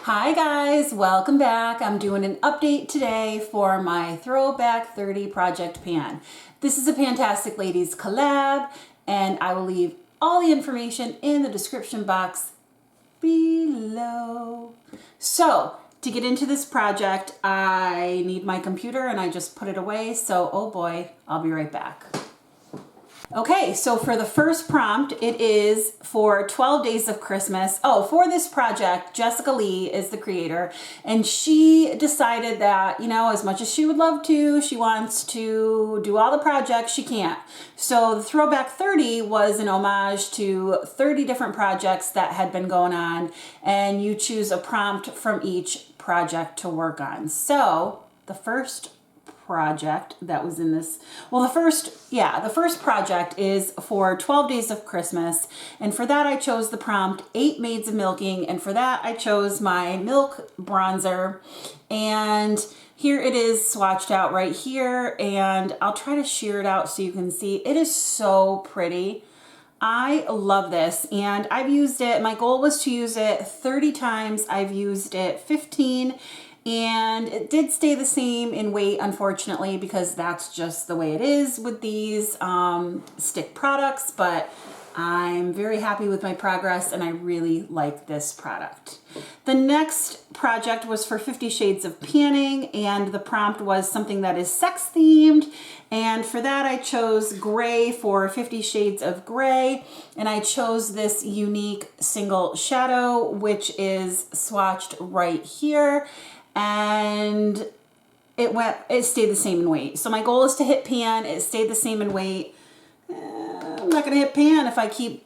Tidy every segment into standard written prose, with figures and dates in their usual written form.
Hi guys, welcome back. I'm doing an update today for my Throwback 30 project pan. This is a Fantastic Ladies collab, and I will leave all the information in the description box below. So, to get into this project, I need my computer and I just put it away, so oh boy, I'll be right back. Okay, so for the first prompt, it is for 12 Days of Christmas. Oh, for this project, Jessica Lee is the creator, and she decided that, as much as she would love to, she wants to do all the projects, she can't. So the Throwback 30 was an homage to 30 different projects that had been going on, and you choose a prompt from each project to work on. So the first project that was in this, the first project is for 12 Days of Christmas, and for that I chose the prompt 8 Maids of Milking, and for that I chose my milk bronzer, and here it is swatched out right here, and I'll try to sheer it out so you can see. It is so pretty. I love this, and I've used it. My goal was to use it 30 times. I've used it 15, and it did stay the same in weight, unfortunately, because that's just the way it is with these stick products, but I'm very happy with my progress, and I really like this product. The next project was for 50 Shades of Panning, and the prompt was something that is sex themed, and for that I chose gray for 50 Shades of Gray, and I chose this unique single shadow, which is swatched right here, and it stayed the same in weight. So my goal is to hit pan. It stayed the same in weight. I'm not gonna hit pan if I keep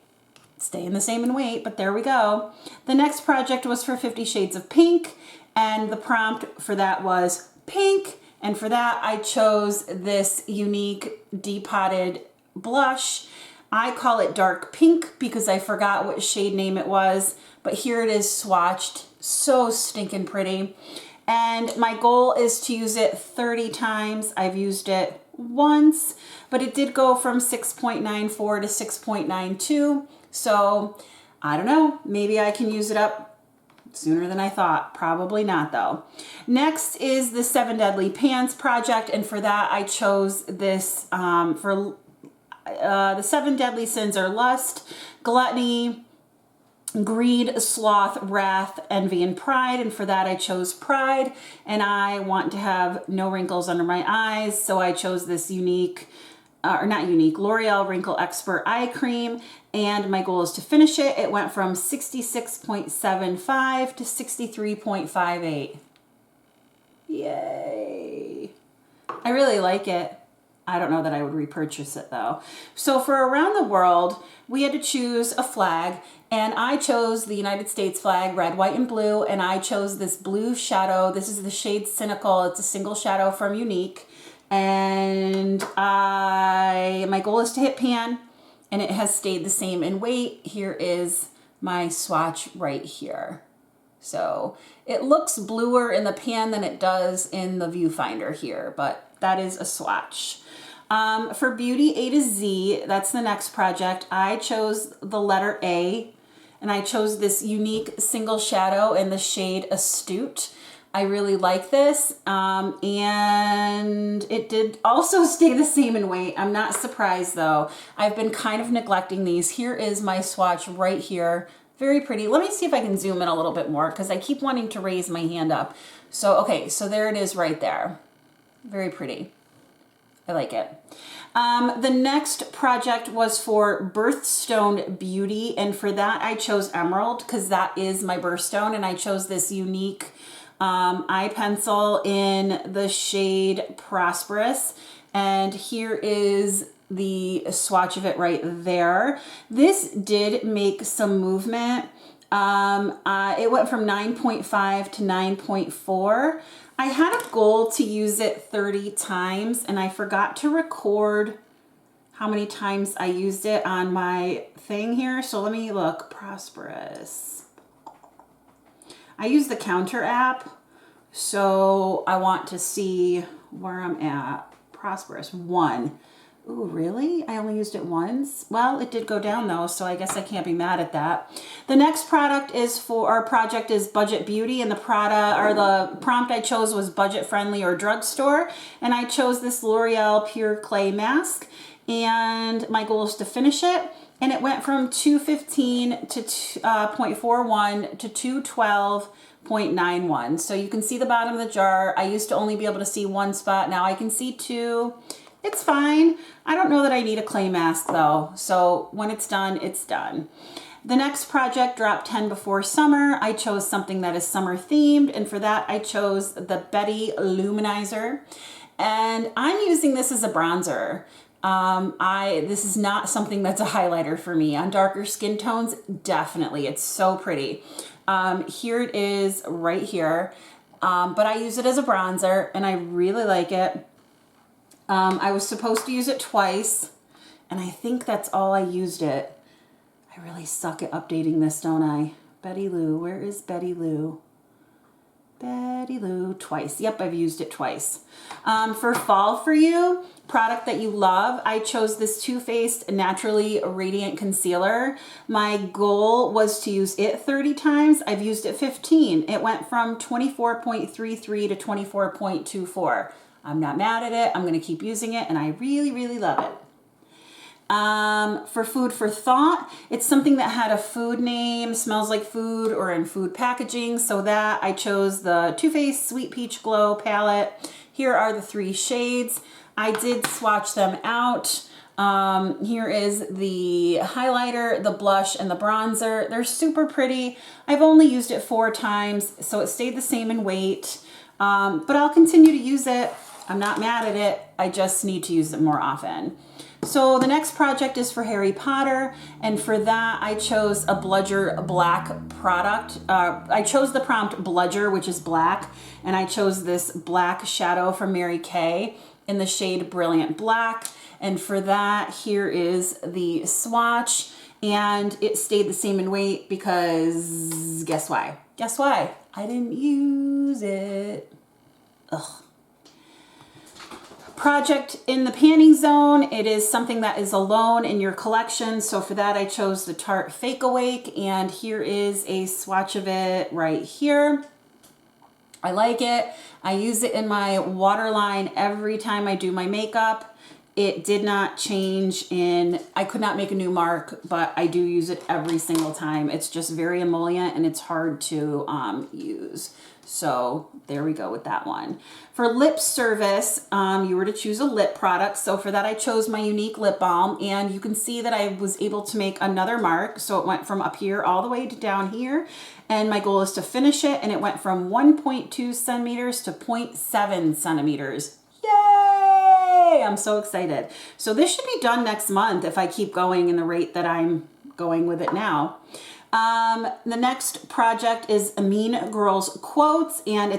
staying the same in weight, but there we go. The next project was for 50 Shades of Pink, and the prompt for that was pink, and for that I chose this unique depotted blush. I call it dark pink because I forgot what shade name it was, but here it is swatched. So stinking pretty. And my goal is to use it 30 times. I've used it once, but it did go from 6.94 to 6.92. So I don't know, maybe I can use it up sooner than I thought. Probably not though. Next is the 7 Deadly Pans project, and for that I chose this the 7 deadly sins are lust, gluttony, greed, sloth, wrath, envy, and pride, and for that I chose pride, and I want to have no wrinkles under my eyes, so I chose this L'Oreal Wrinkle Expert Eye Cream, and my goal is to finish it. It went from 66.75 to 63.58. Yay! I really like it. I don't know that I would repurchase it though. So for around the world, we had to choose a flag, and I chose the United States flag, red, white, and blue, and I chose this blue shadow. This is the shade Cynical. It's a single shadow from Unique, and my goal is to hit pan, and it has stayed the same in weight. Here is my swatch right here. So it looks bluer in the pan than it does in the viewfinder here, but that is a swatch. For Beauty A to Z, that's the next project, I chose the letter A, and I chose this unique single shadow in the shade Astute. I really like this, and it did also stay the same in weight. I'm not surprised though. I've been kind of neglecting these. Here is my swatch right here. Very pretty. Let me see if I can zoom in a little bit more because I keep wanting to raise my hand up. So, okay, so there it is right there. Very pretty. I like it. The next project was for Birthstone Beauty, and for that I chose Emerald because that is my birthstone, and I chose this unique eye pencil in the shade Prosperous, and here is the swatch of it right there. This did make some movement. It went from 9.5 to 9.4. I had a goal to use it 30 times, and I forgot to record how many times I used it on my thing here. So let me look. Prosperous. I use the Counter app, so I want to see where I'm at. Prosperous 1. Ooh, really? I only used it once? Well, it did go down though, so I guess I can't be mad at that. The next product is for, our project is Budget Beauty, and the prompt I chose was budget friendly or drugstore. And I chose this L'Oreal Pure Clay Mask, and my goal is to finish it. And it went from 215 to 0.41 to 212.91. So you can see the bottom of the jar. I used to only be able to see one spot. Now I can see two. It's fine. I don't know that I need a clay mask though. So when it's done, it's done. The next project dropped 10 before summer. I chose something that is summer themed. And for that, I chose the Betty Luminizer. And I'm using this as a bronzer. This is not something that's a highlighter for me. On darker skin tones, definitely. It's so pretty. Here it is right here. But I use it as a bronzer and I really like it. I was supposed to use it twice, and I think that's all I used it. I really suck at updating this, don't I? Betty Lou, where is Betty Lou? Betty Lou, twice. Yep, I've used it twice. For Fall For You, product that you love, I chose this Too Faced Naturally Radiant Concealer. My goal was to use it 30 times. I've used it 15. It went from 24.33 to 24.24. I'm not mad at it. I'm going to keep using it, and I really, really love it. For Food for Thought, it's something that had a food name, smells like food, or in food packaging. So that I chose the Too Faced Sweet Peach Glow palette. Here are the 3 shades. I did swatch them out. Here is the highlighter, the blush, and the bronzer. They're super pretty. I've only used it 4 times, so it stayed the same in weight. But I'll continue to use it. I'm not mad at it. I just need to use it more often. So the next project is for Harry Potter, and for that I chose a Bludger Black product. I chose the prompt Bludger, which is black, and I chose this black shadow from Mary Kay in the shade Brilliant Black. And for that, here is the swatch, and it stayed the same in weight because guess why? Guess why? I didn't use it. Ugh. Project in the panning zone. It is something that is alone in your collection. So for that, I chose the Tarte Fake Awake, and here is a swatch of it right here. I like it. I use it in my waterline every time I do my makeup. It did not change I could not make a new mark, but I do use it every single time. It's just very emollient and it's hard to use. So there we go with that one. For lip service, you were to choose a lip product. So for that, I chose my Unique Lip Balm, and you can see that I was able to make another mark. So it went from up here all the way to down here. And my goal is to finish it. And it went from 1.2 centimeters to 0.7 centimeters. Yay! I'm so excited. So this should be done next month if I keep going in the rate that I'm going with it now. The next project is Mean Girls Quotes, and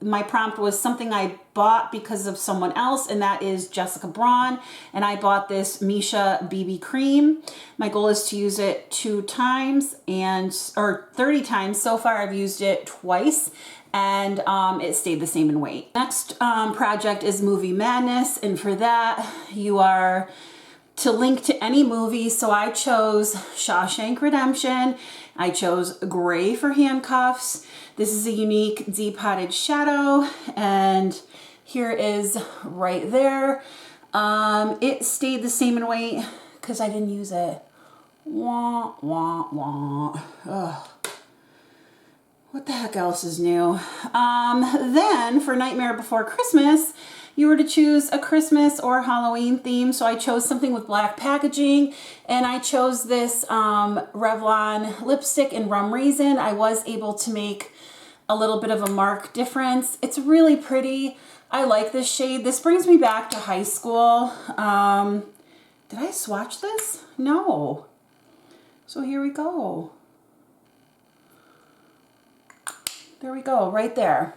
my prompt was something I bought because of someone else, and that is Jessica Braun, and I bought this Misha BB cream. My goal is to use it 2 times or 30 times. So far I've used it twice, and it stayed the same in weight. Next project is Movie Madness, and for that you are to link to any movie. So I chose Shawshank Redemption. I chose Gray for handcuffs. This is a unique depotted shadow, and here it is right there. It stayed the same in weight because I didn't use it. Wah, wah, wah. Ugh. What the heck else is new? Then for Nightmare Before Christmas, you were to choose a Christmas or Halloween theme. So I chose something with black packaging, and I chose this Revlon lipstick in Rum Raisin. I was able to make a little bit of a mark difference. It's really pretty. I like this shade. This brings me back to high school. Did I swatch this? No. So here we go. There we go, right there.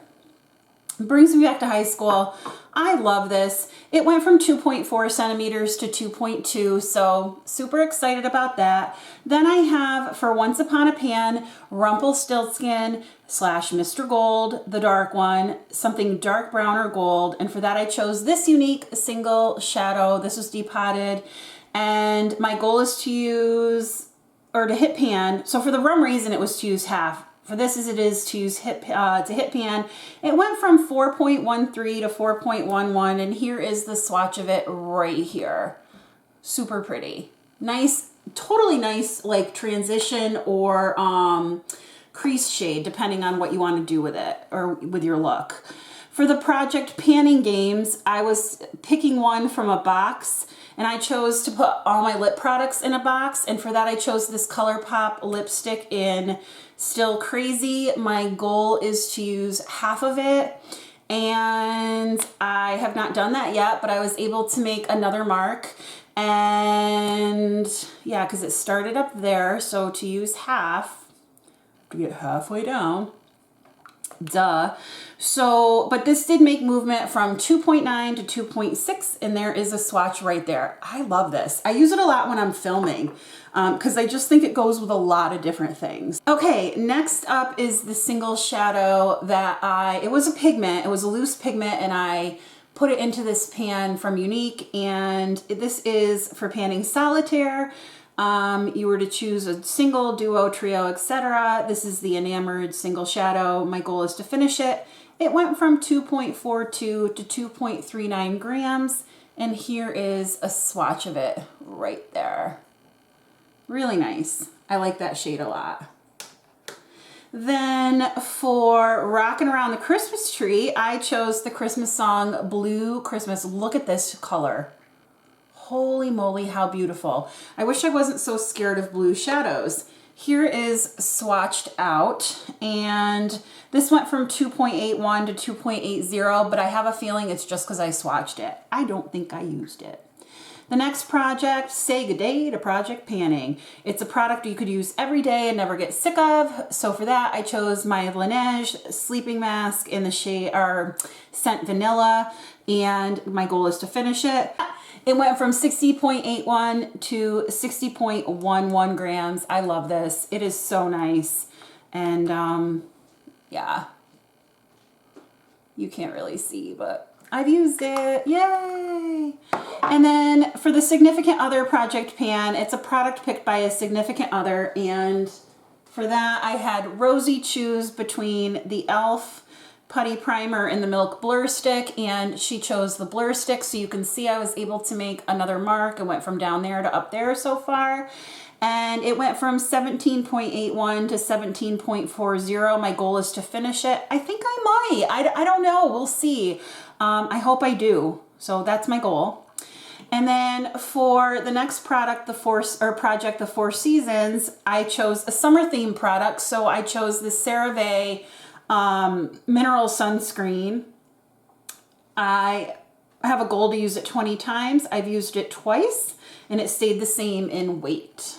Brings me back to high school. I love this. It went from 2.4 centimeters to 2.2, so super excited about that. Then I have, for Once Upon a Pan, Rumpelstiltskin / Mr. Gold, the dark one, something dark brown or gold. And for that I chose this unique single shadow. This was depotted. And my goal is to use, or to hit pan. So for the Rum Raisin, it was to use half. For this as it is to use hit pan. It went from 4.13 to 4.11, and here is the swatch of it right here. Super pretty. Nice, totally nice, like transition or crease shade, depending on what you want to do with it or with your look. For the project panning games, I was picking one from a box, and I chose to put all my lip products in a box, and for that I chose this ColourPop lipstick in Still Crazy. My goal is to use half of it, and I have not done that yet, but I was able to make another mark, and yeah, because it started up there, so to use half, to get halfway down, duh. So, but this did make movement from 2.9 to 2.6, and there is a swatch right there. I love this. I use it a lot when I'm filming because I just think it goes with a lot of different things. Okay, next up is the single shadow that it was a pigment, it was a loose pigment, and I put it into this pan from Unique, and this is for panning solitaire. You were to choose a single, duo, trio, etc. This is the enamored single shadow. My goal is to finish it. It went from 2.42 to 2.39 grams, and here is a swatch of it right there. Really nice. I like that shade a lot. Then for Rockin' Around the Christmas Tree, I chose the Christmas song Blue Christmas. Look at this color. Holy moly, how beautiful. I wish I wasn't so scared of blue shadows. Here is swatched out, and this went from 2.81 to 2.80, but I have a feeling it's just because I swatched it. I don't think I used it. The next project, Say Good Day to Project Panning. It's a product you could use every day and never get sick of. So for that, I chose my Laneige sleeping mask in the shade or scent vanilla, and my goal is to finish it. It went from 60.81 to 60.11 grams. I love this. It is so nice. And yeah, you can't really see, but I've used it. Yay! And then for the Significant Other Project Pan, it's a product picked by a significant other. And for that, I had Rosie choose between the e.l.f. Putty Primer and the Milk Blur Stick, and she chose the Blur Stick, so you can see I was able to make another mark. It went from down there to up there so far, and it went from 17.81 to 17.40. My goal is to finish it. I think I might. I don't know. We'll see. I hope I do. So that's my goal. And then for the next product, the Four Seasons, I chose a summer theme product. So I chose the CeraVe mineral sunscreen. I have a goal to use it 20 times. I've used it twice, and it stayed the same in weight.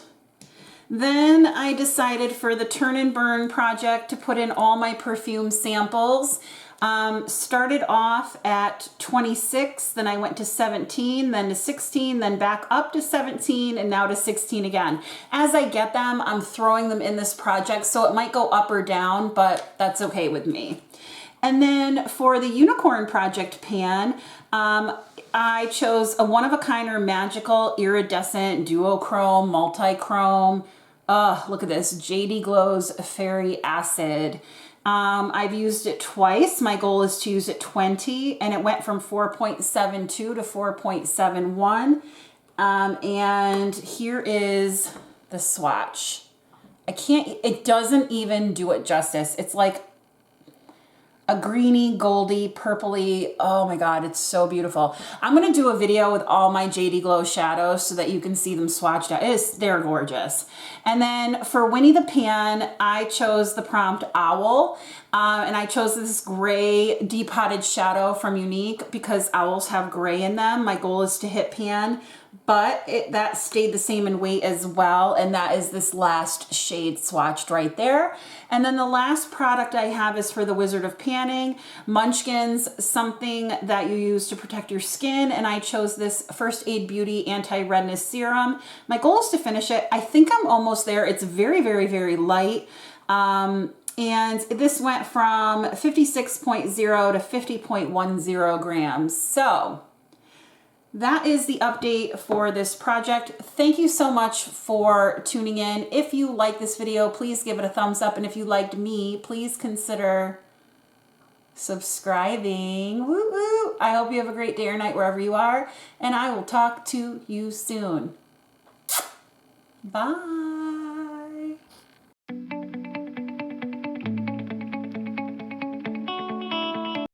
Then I decided for the Turn and Burn project to put in all my perfume samples. Started off at 26, then I went to 17, then to 16, then back up to 17, and now to 16 again. As I get them, I'm throwing them in this project, so it might go up or down, but that's okay with me. And then for the Unicorn Project Pan, I chose a one-of-a-kind or magical iridescent duochrome, multi-chrome. Look at this, JD Glow's Fairy Acid. I've used it twice. My goal is to use it 20, and it went from 4.72 to 4.71. And here is the swatch. It doesn't even do it justice. It's like a greeny, goldy, purpley. Oh my God, it's so beautiful. I'm gonna do a video with all my JD Glow shadows so that you can see them swatched out. They're gorgeous. And then for Winnie the Pan, I chose the prompt Owl. And I chose this gray depotted shadow from Unique because owls have gray in them. My goal is to hit pan, but that stayed the same in weight as well, and that is this last shade swatched right there. And then the last product I have is for the Wizard of Panning, Munchkins, something that you use to protect your skin, and I chose this First Aid Beauty Anti-Redness Serum. My goal is to finish it. I think I'm almost there. It's very, very, very light. And this went from 56.0 to 50.10 grams. So that is the update for this project. Thank you so much for tuning in. If you like this video, please give it a thumbs up. And if you liked me, please consider subscribing. Woo woo. I hope you have a great day or night wherever you are. And I will talk to you soon. Bye.